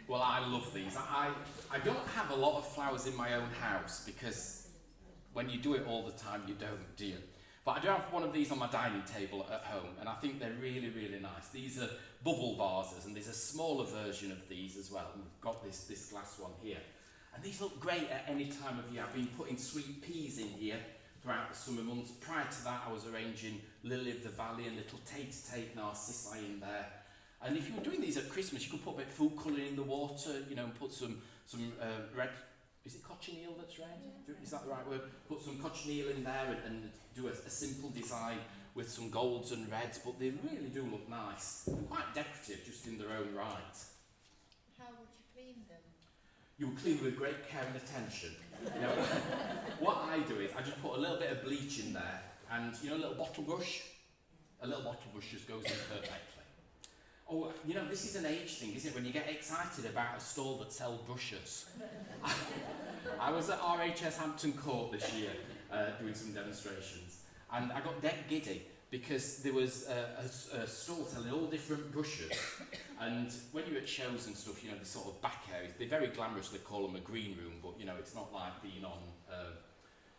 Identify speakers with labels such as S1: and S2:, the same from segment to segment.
S1: Well, I love these. I don't have a lot of flowers in my own house because when you do it all the time, you don't, do you? But I do have one of these on my dining table at home, and I think they're really, really nice. These are bubble vases, and there's a smaller version of these as well. And we've got this glass one here. And these look great at any time of year. I've been putting sweet peas in here throughout the summer months. Prior to that, I was arranging lily of the valley and little tate narcissi in there. And if you were doing these at Christmas, you could put a bit of food colouring in the water, you know, and put some red, is it cochineal that's red? Yeah. Is that the right word? Put some cochineal in there and do a simple design with some golds and reds, but they really do look nice. They're quite decorative just in their own right.
S2: How would you clean them?
S1: You will clean with great care and attention. You know, what I do is I just put a little bit of bleach in there, and you know, a little bottle brush? A little bottle brush just goes in perfectly. Oh, you know, this is an age thing, isn't it? When you get excited about a stall that sells brushes. I was at RHS Hampton Court this year doing some demonstrations, and I got dead giddy because there was a stall selling all different brushes. And when you're at shows and stuff, you know, the sort of back areas, they're very glamorous, they call them a green room, but you know, it's not like being on,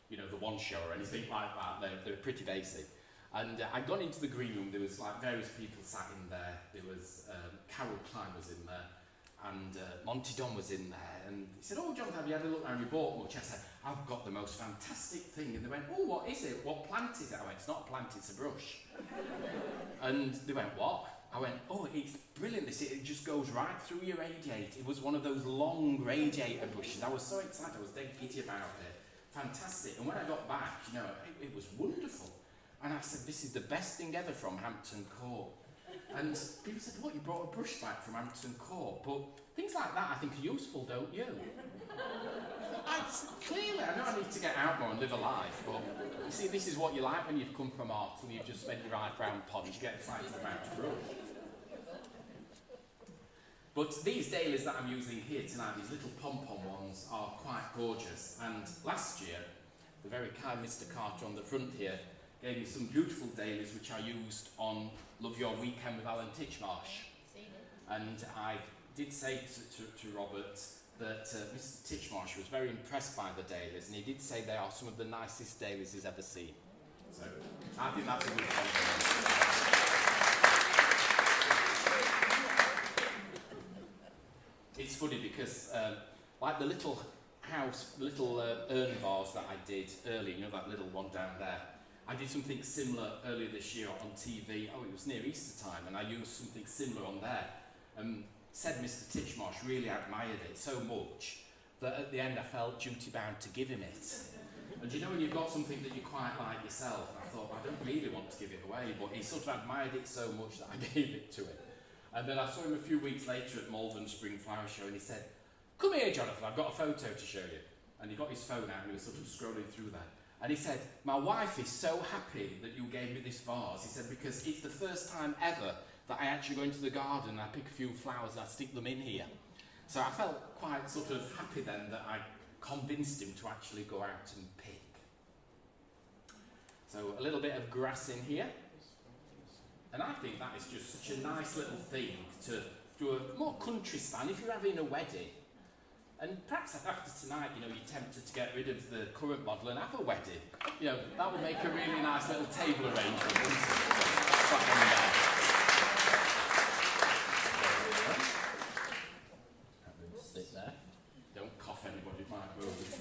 S1: you know, the One Show or anything like that. They're pretty basic. And I'd gone into the green room, there was like various people sat in there. There was Carol Klein was in there, and Monty Don was in there, and he said, "Oh, Jonathan, have you had a look around? You bought much?" I said, "I've got the most fantastic thing." And they went, "Oh, what is it? What plant is it?" I went, "It's not a plant, it's a brush." And they went, "What?" I went, "Oh, it's brilliant, this, it just goes right through your radiator." It was one of those long radiator brushes. I was so excited, I was dead giddy about it. Fantastic. And when I got back, you know, it was wonderful. And I said, "This is the best thing ever from Hampton Court." And people said, "What, you brought a brush back from Hampton Court?" But things like that I think are useful, don't you? Clearly, I know I need to get out more and live a life, but you see, this is what you like when you've come from art and you've just spent your life round ponds, you get excited about a brush. But these dahlias that I'm using here tonight, these little pom-pom ones, are quite gorgeous. And last year, the very kind Mr. Carter on the front here gave me some beautiful dahlias which I used on Love Your Weekend with Alan Titchmarsh. And I did say to Robert that Mr. Titchmarsh was very impressed by the dahlias, and he did say they are some of the nicest dahlias he's ever seen. So I think that's a good compliment. It's funny because like the little house, little urn vase that I did earlier, you know, that little one down there, I did something similar earlier this year on TV. Oh, it was near Easter time, and I used something similar on there. Said Mr. Titchmarsh really admired it so much that at the end I felt duty bound to give him it. And you know, when you've got something that you quite like yourself, I thought, I don't really want to give it away, but he sort of admired it so much that I gave it to him. And then I saw him a few weeks later at Malvern Spring Flower Show, and he said, "Come here, Jonathan, I've got a photo to show you." And he got his phone out and he was sort of scrolling through that. And he said, "My wife is so happy that you gave me this vase." He said, "Because it's the first time ever that I actually go into the garden and I pick a few flowers and I stick them in here." So I felt quite sort of happy then that I convinced him to actually go out and pick. So a little bit of grass in here. And I think that is just such a nice little thing to do a more country style if you're having a wedding. And perhaps after tonight, you know, you're tempted to get rid of the current model and have a wedding. You know, that would make a really nice little table arrangement, wouldn't it? That one there. Sit there. Don't cough, anybody might move.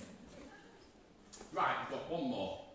S1: Right, I've got one more.